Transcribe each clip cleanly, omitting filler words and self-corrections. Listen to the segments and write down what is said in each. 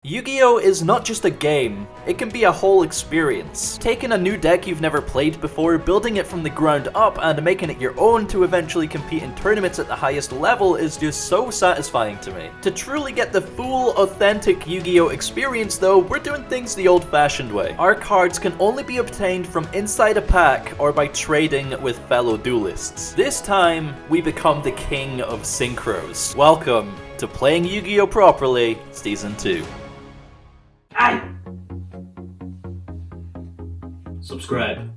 Yu-Gi-Oh! Is not just a game, it can be a whole experience. Taking a new deck you've never played before, building it from the ground up, and making it your own to eventually compete in tournaments at the highest level is just so satisfying to me. To truly get the full, authentic Yu-Gi-Oh! Experience though, we're doing things the old-fashioned way. Our cards can only be obtained from inside a pack or by trading with fellow duelists. This time, we become the king of synchros. Welcome to Playing Yu-Gi-Oh! Properly, Season 2. Subscribe.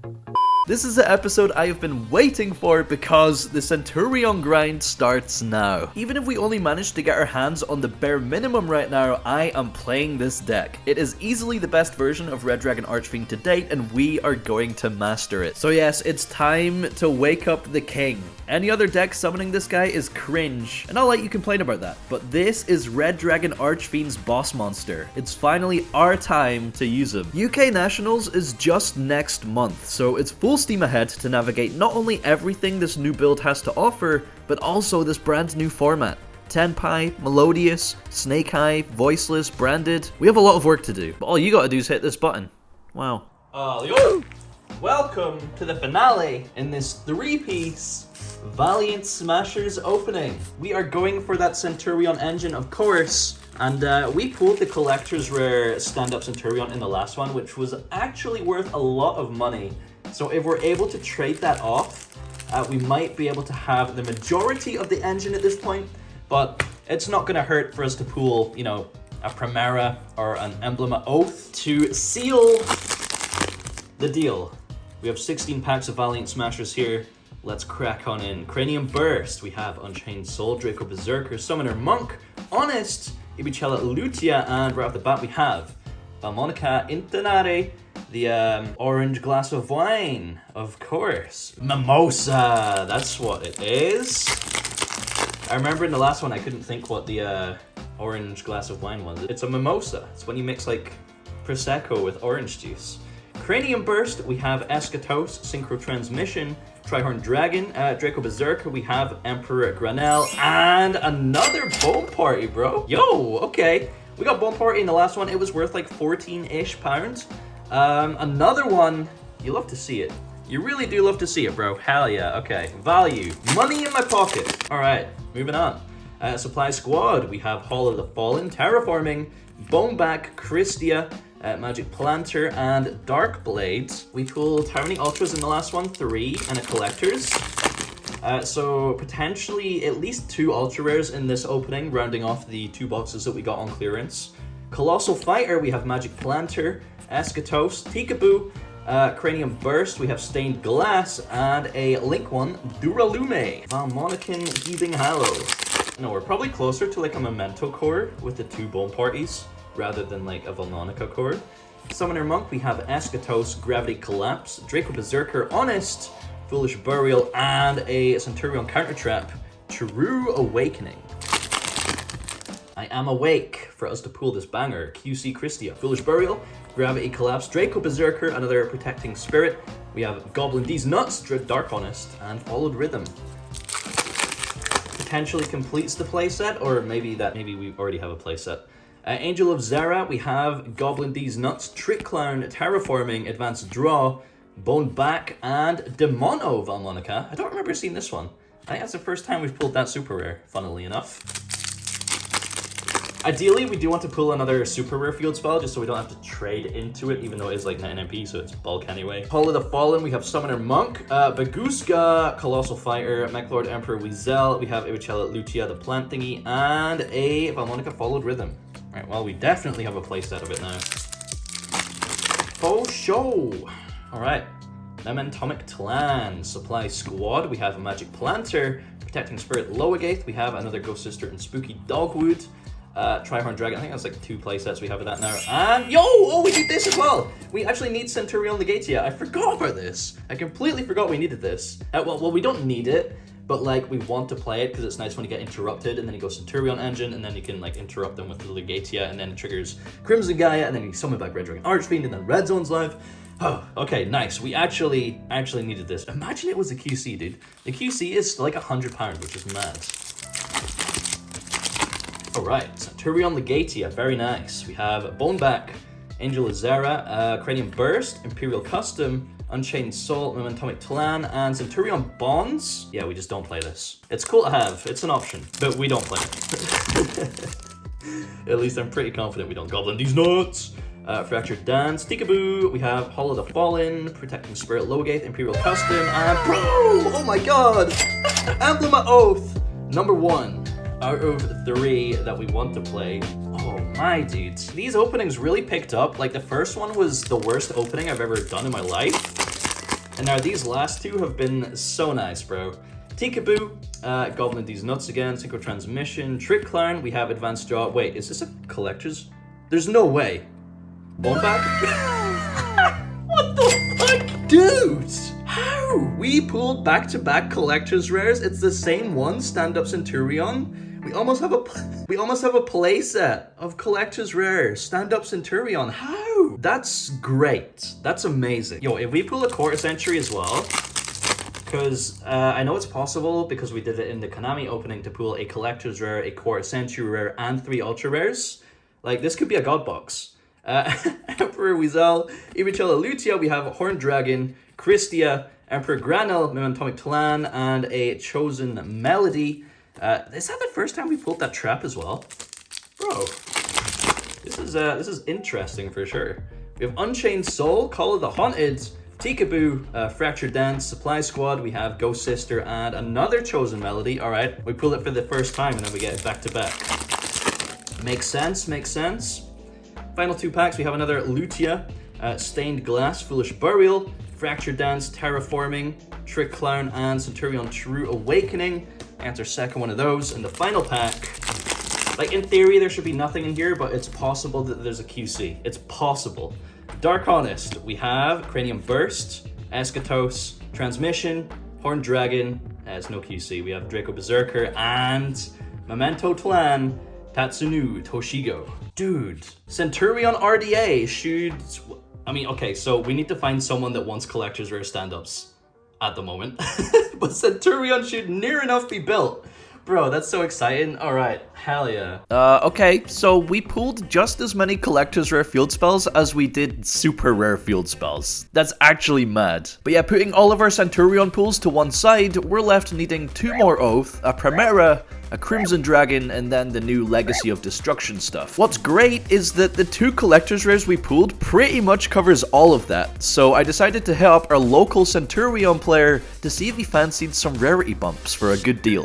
This is the episode I have been waiting for because the Centurion grind starts now. Even if we only manage to get our hands on the bare minimum right now, I am playing this deck. It is easily the best version of Red Dragon Archfiend to date, and we are going to master it. So yes, it's time to wake up the king. Any other deck summoning this guy is cringe, and I'll let you complain about that. But this is Red Dragon Archfiend's boss monster. It's finally our time to use him. UK Nationals is just next month, so it's full steam ahead to navigate not only everything this new build has to offer, but also this brand new format. Tenpai, Melodious, Snake Eye, Voiceless, Branded. We have a lot of work to do, but all you gotta do is hit this button. Wow. Welcome to the finale in this three-piece Valiant Smashers opening. We are going for that Centurion engine, of course, and we pulled the Collector's Rare stand-up Centurion in the last one, which was actually worth a lot of money. So if we're able to trade that off, we might be able to have the majority of the engine at this point, but it's not going to hurt for us to pull, you know, a Primera or an Emblema Oath to seal the deal. We have 16 packs of Valiant Smashers here. Let's crack on in. Cranium Burst, we have Unchained Soul, Draco Berserker, Summoner Monk, Honest, Ibicella Lutia, and right off the bat we have Valmonica Intonare, the orange glass of wine, of course. Mimosa, that's what it is. I remember in the last one I couldn't think what the orange glass of wine was. It's a mimosa. It's when you mix like Prosecco with orange juice. Cranium Burst, we have Eschatos, Synchro Transmission, Trihorn Dragon, Draco Berserker, we have Emperor Granel, and another Bone Party, bro. Yo, okay. We got Bone Party in the last one. It was worth like 14-ish pounds. Another one, you love to see it. You really do love to see it, bro. Hell yeah, okay. Value, money in my pocket. All right, moving on. Supply Squad, we have Hall of the Fallen, Terraforming, Boneback, Christia, Magic Planter, and Dark Blades. We pulled how many Ultras in the last one? 3, and a Collector's. So potentially at least 2 Ultra Rares in this opening, rounding off the 2 boxes that we got on clearance. Colossal Fighter, we have Magic Planter, Eschatos, Peekaboo, Cranium Burst, we have Stained Glass, and a Link one, Duralume. Valmonican Heaving Hallow. No, we're probably closer to like a Memento core with the 2 Bone Parties, rather than like a Valmonica core. Summoner Monk, we have Eschatos, Gravity Collapse, Draco Berserker, Honest, Foolish Burial, and a Centurion Counter Trap, True Awakening. I am awake for us to pull this banger. QC Christia, Foolish Burial, Gravity Collapse, Draco Berserker, another Protecting Spirit. We have Goblin D's Nuts, Dark Honest, and Followed Rhythm. Potentially completes the playset, or maybe we already have a playset. Angel of Zera, we have Goblin D's Nuts, Trick Clown, Terraforming, Advanced Draw, Bone Back, and Demono Valmonica. I don't remember seeing this one. I think that's the first time we've pulled that super rare, funnily enough. Ideally, we do want to pull another super rare field spell, just so we don't have to trade into it, even though it is like 9 MP, so it's bulk anyway. Hall of the Fallen, we have Summoner Monk, Baguska, Colossal Fighter, Mechlord Emperor Weasel, we have Ibicella Lucia, the plant thingy, and a Valmonica Followed Rhythm. Alright, well, we definitely have a playset of it now. Oh, show! Alright, Mementomic Clan, Supply Squad, we have a Magic Planter, Protecting Spirit Loagath, we have another Ghost Sister and Spooky Dogwood, Trihorn Dragon, I think that's like 2 playsets we have of that now, and we need this as well! We actually need Centurion Legatia. I forgot about this. I completely forgot we needed this. Well, we don't need it, but like we want to play it because it's nice when you get interrupted and then you go Centurion Engine and then you can like interrupt them with the Legatia and then it triggers Crimson Gaia and then you summon back Red Dragon Archfiend and then Red Zone's live. Oh, okay, nice. We actually needed this. Imagine it was a QC, dude. The QC is like £100, which is mad. All right, Centurion Legatia, very nice. We have Boneback, Angel Azera, Cranium Burst, Imperial Custom, Unchained Soul, Momentomic Talan, and Centurion Bonds. Yeah, we just don't play this. It's cool to have, it's an option, but we don't play it. At least I'm pretty confident we don't. Goblin these nuts. Fractured Dance, Tikaboo, we have Hollow the Fallen, Protecting Spirit Logate, Imperial Custom, and bro! Oh my god! Emblem of Oath! Number 1 out of 3 that we want to play. Oh my dudes. These openings really picked up. Like the first one was the worst opening I've ever done in my life. And now these last two have been so nice, bro. Tikaboo, Goblin these nuts again, Synchro Transmission, Trick Clown, we have Advanced Draw. Wait, is this a collector's? There's no way. Boneback? What the fuck? Dude! How? We pulled back-to-back collector's rares. It's the same one, Stand-Up Centurion. We almost have a playset of collector's rares, Stand-Up Centurion. How? That's great. That's amazing. Yo, if we pull a quarter century as well, because I know it's possible because we did it in the Konami opening to pull a collector's rare, a quarter century rare, and 3 ultra rares. Like, this could be a god box. Emperor Weasel, Ivichella Lutia, we have Horned Dragon, Christia, Emperor Granel, Momentomic Talan, and a Chosen Melody. Is that the first time we pulled that trap as well? Bro, this is interesting for sure. We have Unchained Soul, Call of the Haunted, Tikaboo, Fractured Dance, Supply Squad, we have Ghost Sister, and another Chosen Melody. Alright, we pull it for the first time and then we get it back to back. Makes sense, makes sense. Final 2 packs, we have another Lutia, Stained Glass, Foolish Burial, Fractured Dance, Terraforming, Trick Clown, and Centurion True Awakening. That's our second one of those. And the final pack, like in theory there should be nothing in here, but it's possible that there's a QC. It's possible. Dark Honest, we have Cranium Burst, Eschatos, Transmission, Horned Dragon, as no QC. We have Draco Berserker, and Memento Tlan, Tatsunu Toshigo. Dude, Centurion RDA should... I mean, okay, so we need to find someone that wants collector's rare stand-ups at the moment. But Centurion should near enough be built. Bro, that's so exciting. All right, hell yeah. Okay, so we pulled just as many collector's rare field spells as we did super rare field spells. That's actually mad. But yeah, putting all of our Centurion pools to one side, we're left needing 2 more Oath, a Primera, a Crimson Dragon, and then the new Legacy of Destruction stuff. What's great is that the 2 collector's rares we pulled pretty much covers all of that, so I decided to hit up our local Centurion player to see if he fancied some rarity bumps for a good deal.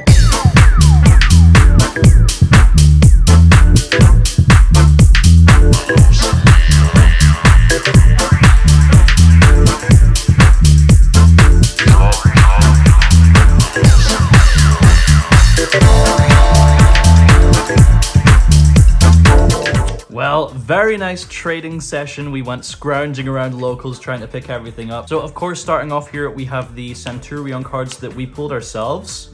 Well, very nice trading session. We went scrounging around locals trying to pick everything up. So of course, starting off here, we have the Centurion cards that we pulled ourselves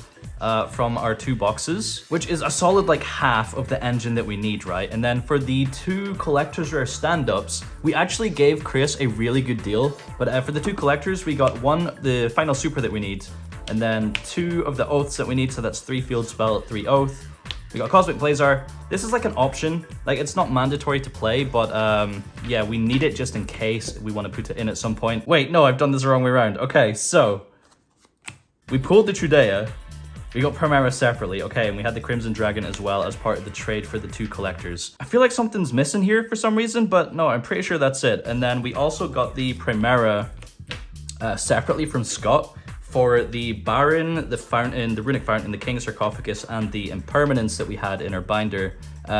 from our 2 boxes, which is a solid like half of the engine that we need, right? And then for the 2 collector's rare stand-ups, we actually gave Chris a really good deal. But for the 2 collectors, we got 1, the final super that we need, and then 2 of the oaths that we need. So that's 3 field spell, 3 oath. We got Cosmic Blazar. This is like an option. Like, it's not mandatory to play, but yeah, we need it just in case we want to put it in at some point. Wait, no, I've done this the wrong way around. Okay, so we pulled the Trudea. We got Primera separately, okay, and we had the Crimson Dragon as well as part of the trade for the 2 collectors. I feel like something's missing here for some reason, but no, I'm pretty sure that's it. And then we also got the Primera separately from Scott for the Baron, the Fountain, the Runic Fountain, the King's Sarcophagus, and the Impermanence that we had in our binder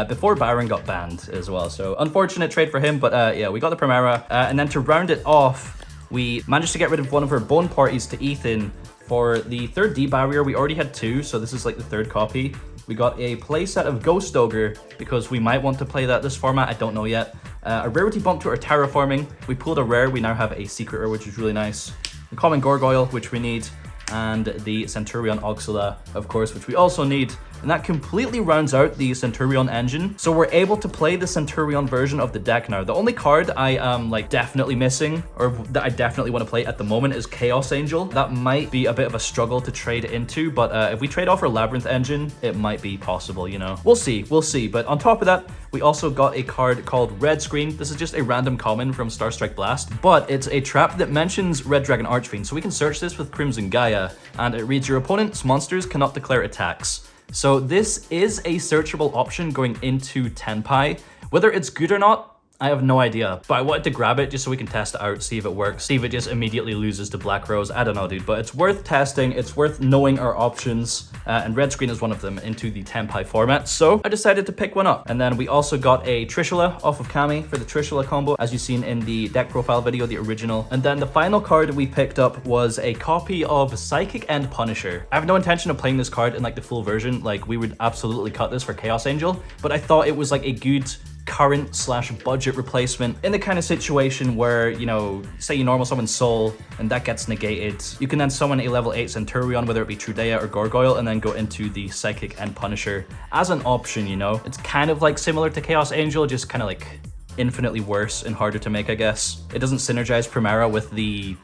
before Baron got banned as well. So unfortunate trade for him, but yeah, we got the Primera. And then to round it off, we managed to get rid of one of our Bone Parties to Ethan for the 3rd D barrier. We already had 2, so this is like the 3rd copy. We got a playset of Ghost Ogre because we might want to play that this format, I don't know yet. A rarity bump to our Terraforming. We pulled a rare, we now have a secret rare, which is really nice. The Common Gargoyle, which we need, and the Centurion Oxala, of course, which we also need. and that completely rounds out the Centurion engine. So we're able to play the Centurion version of the deck now. The only card I am like definitely missing, or that I definitely want to play at the moment, is Chaos Angel. That might be a bit of a struggle to trade into, but if we trade off our Labyrinth engine, it might be possible, you know. We'll see. But on top of that, we also got a card called Red Screen. This is just a random common from Starstrike Blast, but it's a trap that mentions Red Dragon Archfiend. So we can search this with Crimson Gaia, and it reads, your opponent's monsters cannot declare attacks. So this is a searchable option going into Tenpai. Whether it's good or not, I have no idea, but I wanted to grab it just so we can test it out, see if it works, see if it just immediately loses to Black Rose. I don't know, dude, but it's worth testing. It's worth knowing our options, and Red Screen is one of them into the Tenpai format. So I decided to pick one up. And then we also got a Trishula off of Kami for the Trishula combo, as you've seen in the deck profile video, the original. And then the final card we picked up was a copy of Psychic End Punisher. I have no intention of playing this card in like the full version. Like, we would absolutely cut this for Chaos Angel, but I thought it was like a good current/budget replacement in the kind of situation where, you know, say you normal summon Soul and that gets negated, you can then summon a level 8 Centurion, whether it be Trudea or Gargoyle, and then go into the Psychic End Punisher as an option, you know. It's kind of like similar to Chaos Angel, just kind of like infinitely worse and harder to make, I guess. It doesn't synergize Primera with the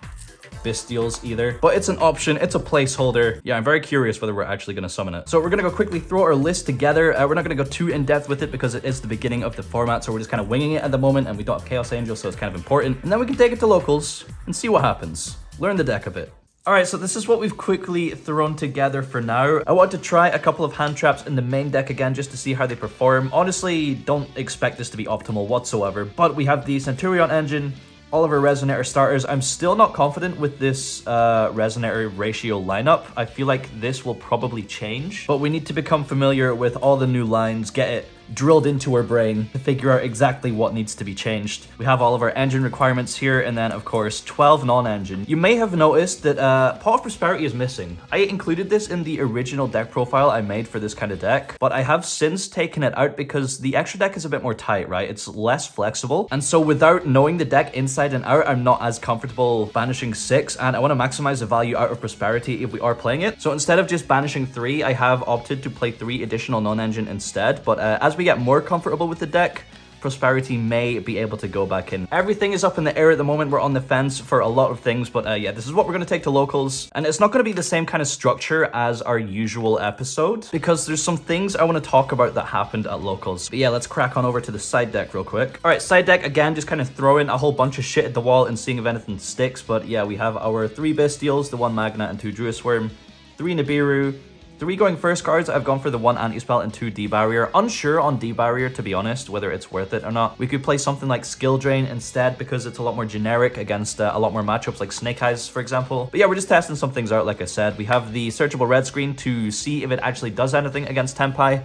Bestials either, but it's an option, it's a placeholder. Yeah, I'm very curious whether we're actually going to summon it. So we're going to go quickly throw our list together. We're not going to go too in depth with it because it is the beginning of the format, so we're just kind of winging it at the moment, and we don't have Chaos Angel, so it's kind of important. And then we can take it to locals and see what happens. Learn the deck a bit. Alright, so this is what we've quickly thrown together for now. I want to try a couple of hand traps in the main deck again just to see how they perform. Honestly, don't expect this to be optimal whatsoever, but we have the Centurion engine, all of our Resonator starters. I'm still not confident with this Resonator ratio lineup. I feel like this will probably change, but we need to become familiar with all the new lines, get it drilled into our brain to figure out exactly what needs to be changed. We have all of our engine requirements here, and then of course 12 non-engine. You may have noticed that Pot of Prosperity is missing. I included this in the original deck profile I made for this kind of deck, but I have since taken it out because the extra deck is a bit more tight, right? It's less flexible, and so without knowing the deck inside and out, I'm not as comfortable banishing 6, and I want to maximize the value out of Prosperity if we are playing it. So instead of just banishing 3, I have opted to play 3 additional non-engine instead, but as we get more comfortable with the deck, Prosperity may be able to go back in. Everything is up in the air at the moment. We're on the fence for a lot of things, but yeah, this is what we're going to take to locals. And it's not going to be the same kind of structure as our usual episode because there's some things I want to talk about that happened at locals. But yeah, let's crack on over to the side deck real quick. All right, side deck, again, just kind of throwing a whole bunch of shit at the wall and seeing if anything sticks. But yeah, we have our 3 Bestials, the 1 Magna and 2 Druid Swarm, 3 Nibiru, 3 going first cards. I've gone for the 1 anti-spell and 2 D-barrier. Unsure on D-barrier, to be honest, whether it's worth it or not. We could play something like Skill Drain instead because it's a lot more generic against a lot more matchups like Snake Eyes, for example. But yeah, we're just testing some things out, like I said. We have the searchable red screen to see if it actually does anything against Tenpai.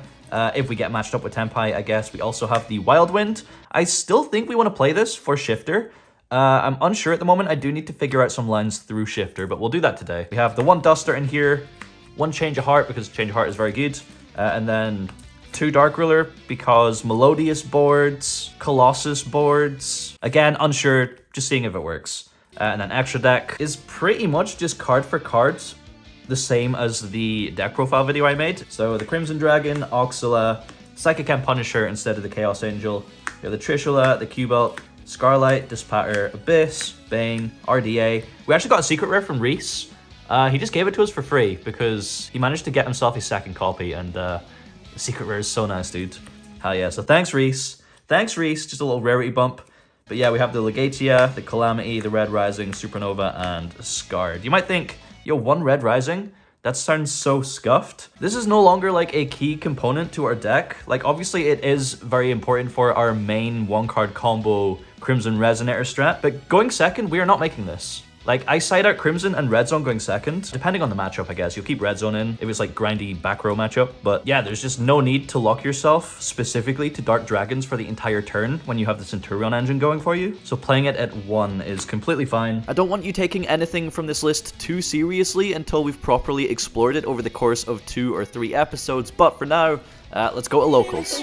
If we get matched up with Tenpai, I guess. We also have the Wild Wind. I still think we want to play this for Shifter. I'm unsure at the moment. I do need to figure out some lines through Shifter, but we'll do that today. We have the 1 Duster in here, 1 Change of Heart because Change of Heart is very good, and then 2 Dark Ruler because Melodious boards, Colossus boards. Again, unsure, just seeing if it works. And then extra deck is pretty much just card for cards, the same as the deck profile video I made. So the Crimson Dragon, Oxala, Psychic End Punisher instead of the Chaos Angel. We have the Trishula, the Q-Belt, Scarlight, Dispatter, Abyss, Bane, RDA. We actually got a secret rare from Reese. He just gave it to us for free because he managed to get himself a second copy, and the secret rare is so nice, dude. Hell yeah. So thanks, Reese. Thanks, Reese. Just a little rarity bump. But yeah, we have the Legatia, the Calamity, the Red Rising, Supernova, and Scarred. You might think, yo, 1 Red Rising? That sounds so scuffed. This is no longer like a key component to our deck. Like, obviously it is very important for our main 1-card combo Crimson Resonator strat, but going second, we are not making this. Like, I side out Crimson and Red Zone going second. Depending on the matchup, I guess. You'll keep Red Zone in if it's like grindy back row matchup. But yeah, there's just no need to lock yourself specifically to Dark Dragons for the entire turn when you have the Centurion engine going for you. So playing it at 1 is completely fine. I don't want you taking anything from this list too seriously until we've properly explored it over the course of 2 or 3 episodes. But for now, let's go to locals.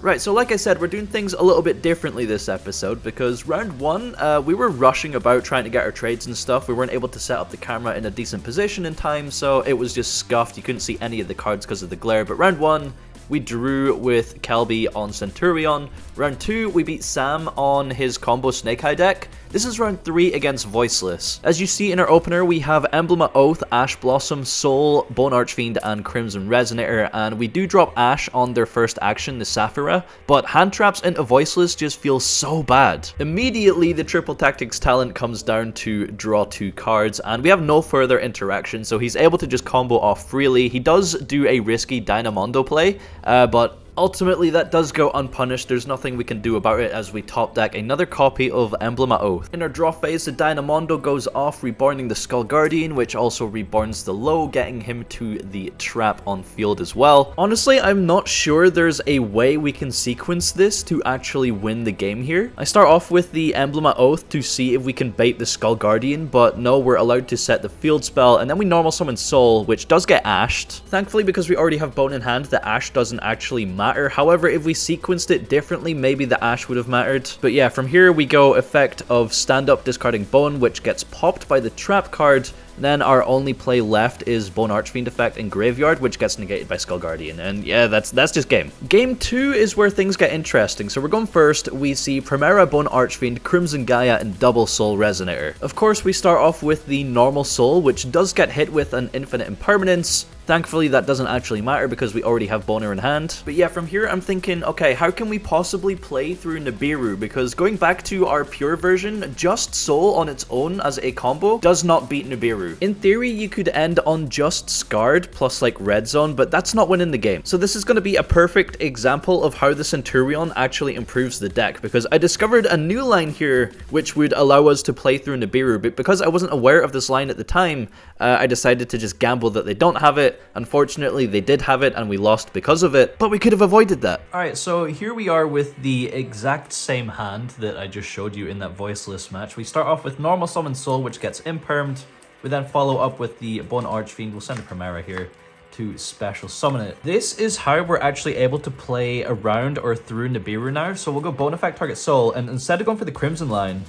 Right, so like I said, we're doing things a little bit differently this episode because round one, we were rushing about trying to get our trades and stuff. We weren't able to set up the camera in a decent position in time, so it was just scuffed. You couldn't see any of the cards because of the glare. But round one, we drew with Kelby on Centurion. Round 2, we beat Sam on his combo Snake Eye deck. This is round 3 against Voiceless. As you see in our opener, we have Emblem of Oath, Ash Blossom, Soul, Bone Archfiend, and Crimson Resonator, and we do drop Ash on their first action, the Saphira, but hand traps into Voiceless just feel so bad. Immediately, the Triple Tactics talent comes down to draw 2 cards, and we have no further interaction, so he's able to just combo off freely. He does do a risky Dynamondo play, but ultimately, that does go unpunished. There's nothing we can do about it as we top deck another copy of Emblem of Oath. In our draw phase, the Dynamondo goes off, reborning the Skull Guardian, which also reborns the Low, getting him to the trap on field as well. Honestly, I'm not sure there's a way we can sequence this to actually win the game here. I start off with the Emblem of Oath to see if we can bait the Skull Guardian, but no, we're allowed to set the field spell, and then we normal summon Soul, which does get ashed. Thankfully, because we already have Bone in hand, the Ash doesn't actually matter. However, if we sequenced it differently, maybe the Ash would have mattered. But yeah, from here we go effect of stand up discarding Bone, which gets popped by the trap card. Then our only play left is Bone Archfiend effect in Graveyard, which gets negated by Skull Guardian. And yeah, that's just game. Game 2 is where things get interesting. So we're going first. We see Primera, Bone Archfiend, Crimson Gaia, and Double Soul Resonator. Of course, we start off with the normal Soul, which does get hit with an infinite impermanence. Thankfully, that doesn't actually matter because we already have Boner in hand. But yeah, from here, I'm thinking, okay, how can we possibly play through Nibiru? Because going back to our pure version, just Soul on its own as a combo does not beat Nibiru. In theory, you could end on just Scarred plus like Red Zone, but that's not winning the game. So this is going to be a perfect example of how the Centurion actually improves the deck, because I discovered a new line here which would allow us to play through Nibiru, but because I wasn't aware of this line at the time, I decided to just gamble that they don't have it. Unfortunately, they did have it and we lost because of it, but we could have avoided that. Alright, so here we are with the exact same hand that I just showed you in that Voiceless match. We start off with normal summon Soul, which gets impermed. We then follow up with the Bone Archfiend. We'll send a Primera here to special summon it. This is how we're actually able to play around or through Nibiru now. So we'll go Bone Effect, target Soul, and instead of going for the Crimson line,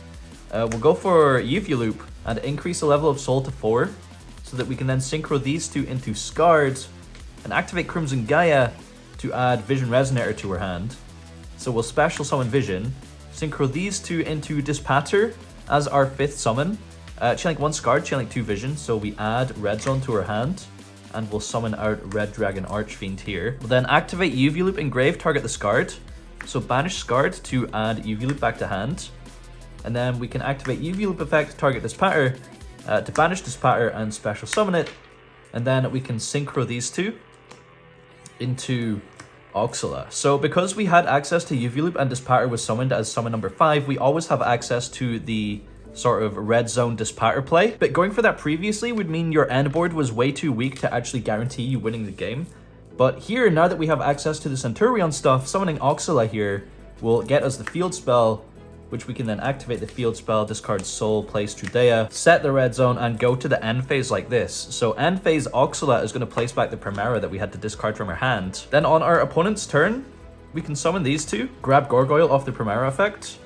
we'll go for Yuffie Loop and increase the level of Soul to 4, so that we can then synchro these two into Scarred and activate Crimson Gaia to add Vision Resonator to her hand. So we'll special summon Vision, synchro these two into Dispatter as our 5th summon. Chain Link 1 Scarred, Chain Link 2 Vision, so we add Red Zone to her hand, and we'll summon out Red Dragon Archfiend here. We'll then activate UV Loop Engrave, target the Scarred, so banish Scarred to add UV Loop back to hand, and then we can activate UV Loop effect, target Dispatter, to banish Dispatter and special summon it, and then we can synchro these two into Oxala. So because we had access to UV Loop and Dispatter was summoned as summon number 5, we always have access to the sort of red zone Dispatter play. But going for that previously would mean your end board was way too weak to actually guarantee you winning the game. But here, now that we have access to the Centurion stuff, summoning Oxala here will get us the field spell, which we can then activate the field spell, discard Soul, place Trudea, set the red zone, and go to the end phase like this. So end phase Oxala is going to place back the Primera that we had to discard from our hand. Then on our opponent's turn, we can summon these two, grab Gargoyle off the Primera effect,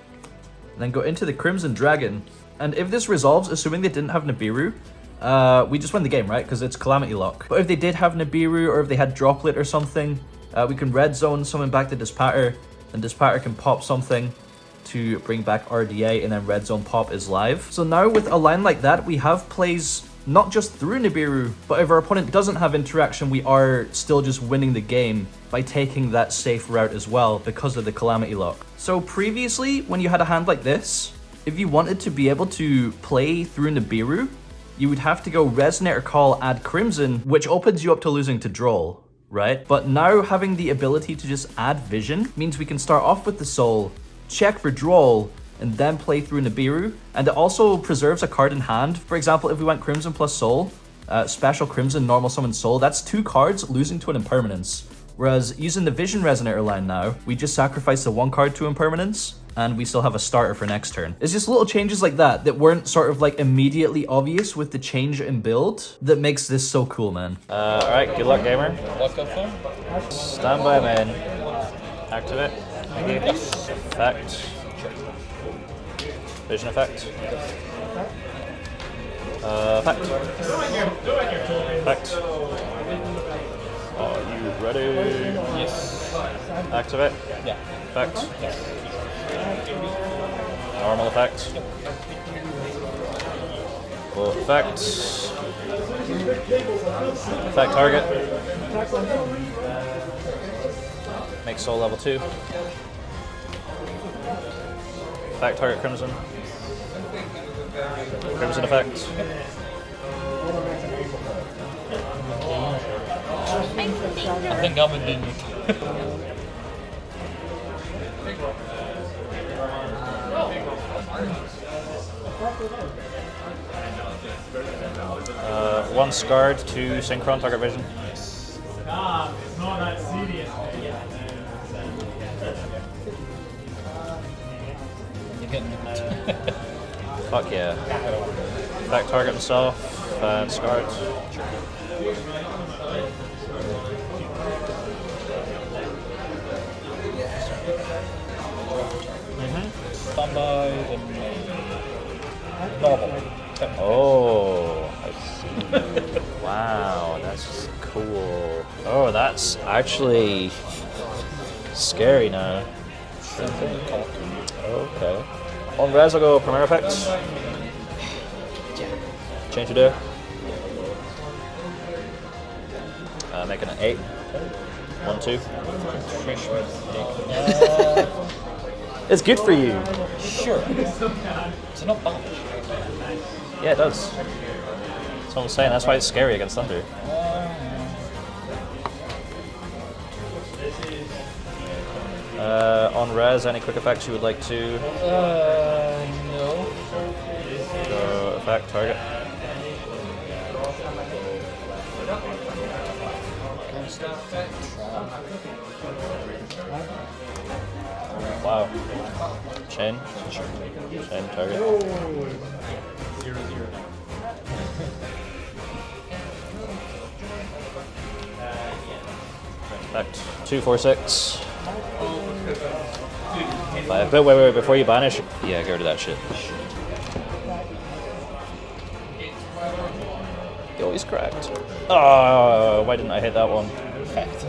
and then go into the Crimson Dragon. And if this resolves, assuming they didn't have Nibiru, we just win the game, right? Because it's Calamity Lock. But if they did have Nibiru, or if they had Droplet or something, we can red zone, summon back the Dispatter, and Dispatter can pop something to bring back RDA, and then red zone pop is live. So now with a line like that, we have plays not just through Nibiru, but if our opponent doesn't have interaction, we are still just winning the game by taking that safe route as well because of the Calamity Lock. So previously, when you had a hand like this, if you wanted to be able to play through Nibiru, you would have to go Resonator Call, add Crimson, which opens you up to losing to Droll, right? But now having the ability to just add Vision means we can start off with the Soul, check for Droll, and then play through Nibiru. And it also preserves a card in hand. For example, if we went Crimson plus Soul, special Crimson, normal summon Soul, that's 2 cards losing to an Impermanence. Whereas using the Vision Resonator line now, we just sacrifice the 1 card to Impermanence, and we still have a starter for next turn. It's just little changes like that that weren't sort of like immediately obvious with the change in build that makes this so cool, man. Alright, good luck, gamer. Luck up phone. Stand by, man. Activate. Thank you. Yes. Effect. Vision effect. Effect. Effect. Are you ready? Yes. Activate. Yeah. Effect. Yes. Normal effect. Full effect. Effect target. Make soul level 2. Effect target crimson. Crimson effect. I think I'm in the One scarred, 2 synchron target vision. Nah, it's not that serious. You're getting it. Fuck yeah. Effect target himself and scarred. Standby and normal. Oh, I see. Wow, that's cool. Oh, that's actually scary now. Okay. On res, I'll go Premier Effect. Change to do. Making it 8. 1, 2. It's good for you. Sure. It's not bad. Yeah, it does. That's what I'm saying. That's why it's scary against Thunder. On res, any quick effects you would like to? No. Go effect target. Wow. Chain. Chain target. Effect 2, 4, 6. 5. But wait, before you banish. Yeah, get rid of that shit. Oh, he's cracked. Oh, why didn't I hit that one? Effect.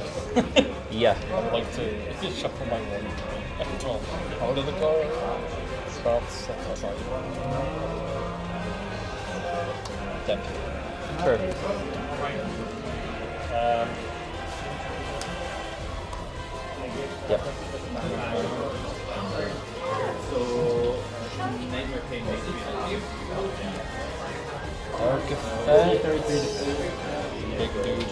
Yeah. I'd like to shuffle my one. Out of the car. Starts. Thank you. Sure. Yep. Dark effect. Big dude.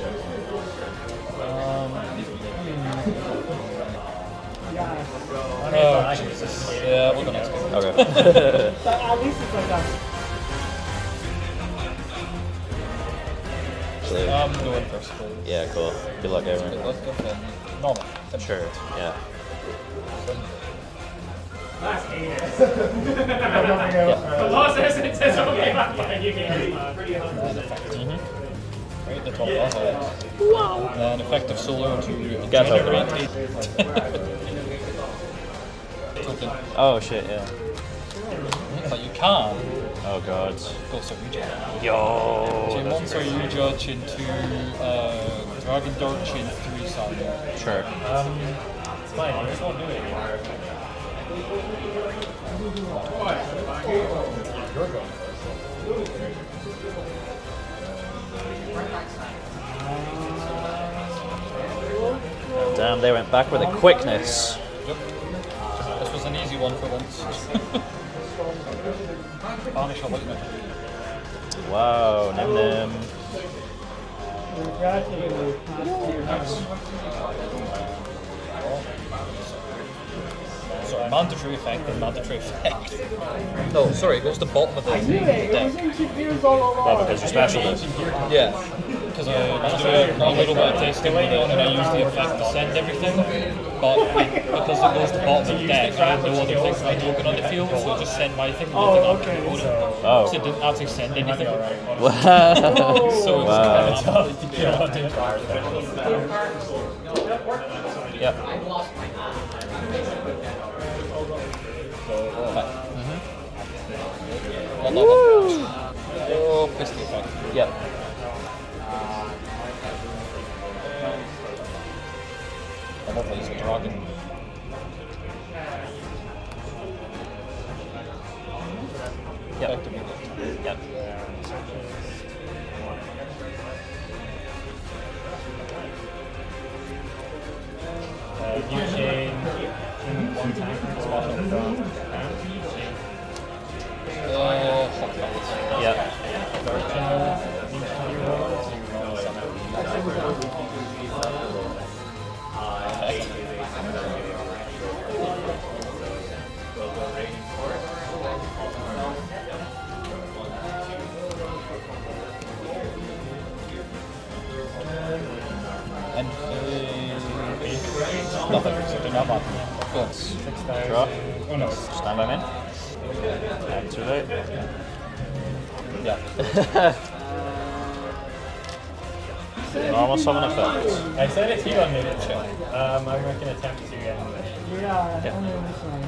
Oh, Jesus. Yeah, we'll go next game. Okay. At least it's like that. I'm going first, please. Yeah, cool. Good luck, Good everyone. luck, then. Normal. Sure. Yeah. That's The law says it says okay, but you can. Pretty Right, the top off. Wow. And effective solar to Got it. generate token. Oh shit, yeah. But you can Oh god. go Sir Yuja. Yo. Chain 1 Sir Yuja, chain 2 Dragon Dart, chain 3 Saga. Sure. It's fine, I just won't do it anymore. Damn, they went back with a quickness. Yep. This was an easy one for once. Banish a lightning. Wow, Nim Nim. Sorry, mandatory effect and mandatory effect. No, sorry, it goes to the bottom of the deck. Well, because you're special then. Yeah. Because I do a little bit of testing with it and I use the effect to send everything. But because it goes to the bottom of the deck, I have no other thing for my token on the field, so I just send my thing with the opponent. Oh. So it didn't actually send anything. Wow. So it's Wow. kind of tough to get on it. Yep. Oh, piss the effect. Yep. I love these dragon. Yep. Effectively. Yep. You chain one time special from Fuck that. Yep. And nothing. So do not bother me. Good. Draw. Oh no. Stand by main. Activate. Yeah. Normal summon effect. I said it to you on the show. I'm going to attempt to Yeah, Yeah. I understand.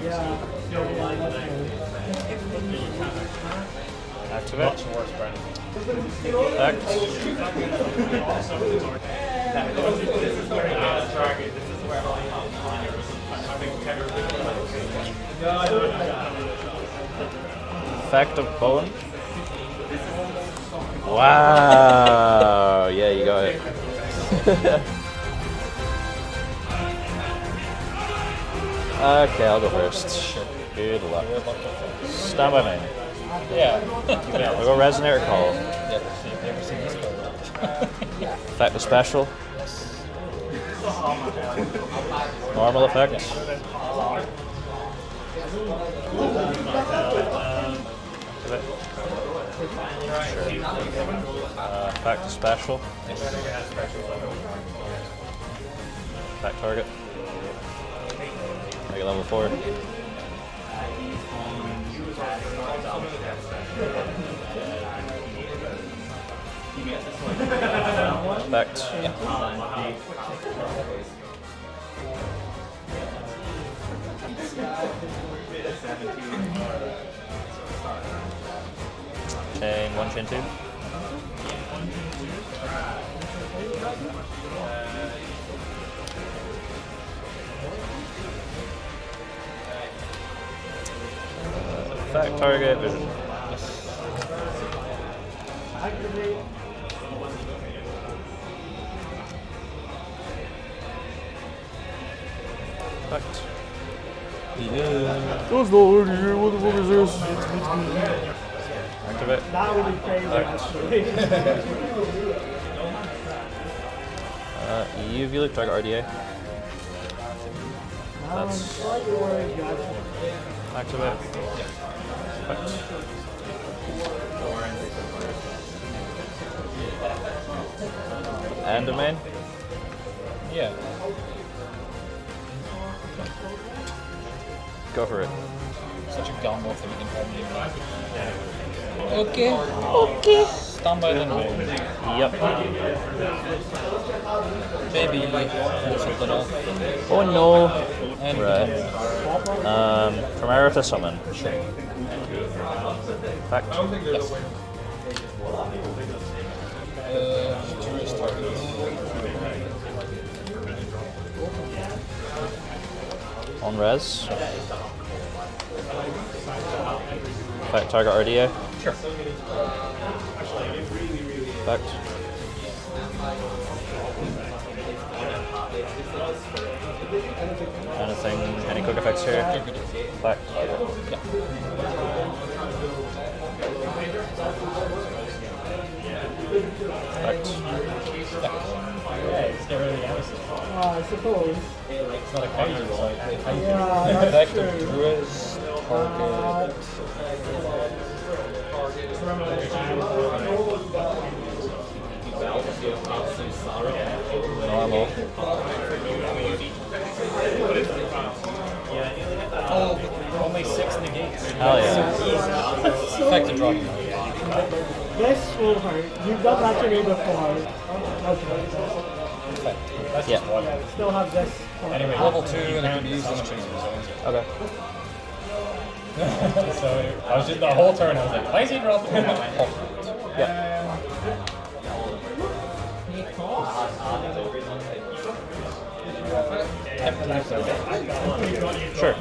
Yeah, Activate. much worse, Brandon. Effect. Effect of bone. Wow. Yeah, you got it. Okay, I'll go first. Good luck. Stand by main. Yeah. We'll go Resonator Call. Yeah, see, have you ever seen this card? Effect of special. Normal effect. Activate. Sure. Effect of special. Effect target. Make it level 4. Effect. Chain 1, chain 2. Effect target vision. Effect. Those what the fuck is this? Activate. that would be crazy, actually. UV look target RDA. I'm slightly worried, guys. Activate. Effect. And domain. Yeah. Go for it. Such a gumbo thing we can probably do. Okay. Stand by then, baby. Yep. Baby. Pull something off. Oh no. And Right. From error to summon. Sure. Effect. Yes. Truest target. On res. Effect target RDA. Sure. Effect. Anything, any quick effects here? Effect. Yeah. Effect. Let's get rid of the Amazon. I suppose. It's not a Kaiser roll. Yeah, Effect that's of true. Truest target. Normal. Oh, only 6 negates. Hell yeah. Effect of dragon. This will hurt. You've done that to me before. Okay. That's just one. Still have this. Anyway, level 2 and I can use this change. Okay. So I was just the whole turn. I was like, why is he dropping? Yeah. Sure.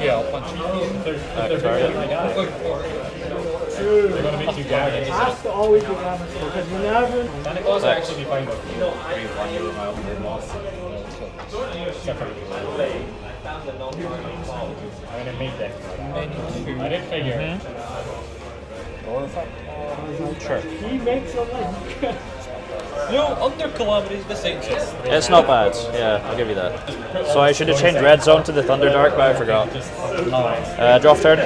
Yeah, I'll punch you. They're target. They're going to make you damage. It has to always be damage because you never. Santa Claus will actually be fine with you. Except for I'm going to make that. I did figure. Sure. He makes a link. No, under calamities, this ain't just. It's not bad. Yeah, I'll give you that. So I should have changed Red Zone to the Thunderdark, but I forgot. Draw off turn.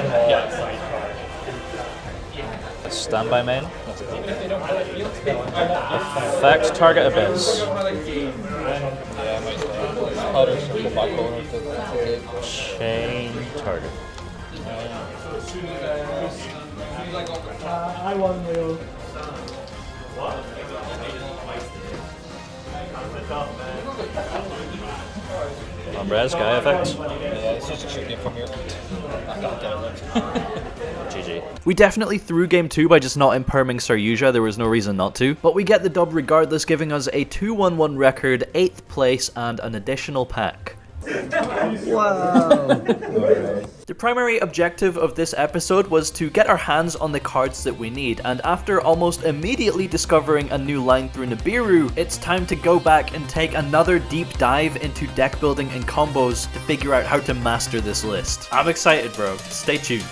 Standby main. Effect target Abyss. Chain target. I won Leo. Res, guy effect. Yeah, it's just shooting from here. GG. We definitely threw game 2 by just not imperming Saryuja, there was no reason not to, but we get the dub regardless, giving us a 2-1-1 record, 8th place, and an additional pack. Wow. The primary objective of this episode was to get our hands on the cards that we need, and after almost immediately discovering a new line through Nibiru, it's time to go back and take another deep dive into deck building and combos to figure out how to master this list. I'm excited, bro. Stay tuned.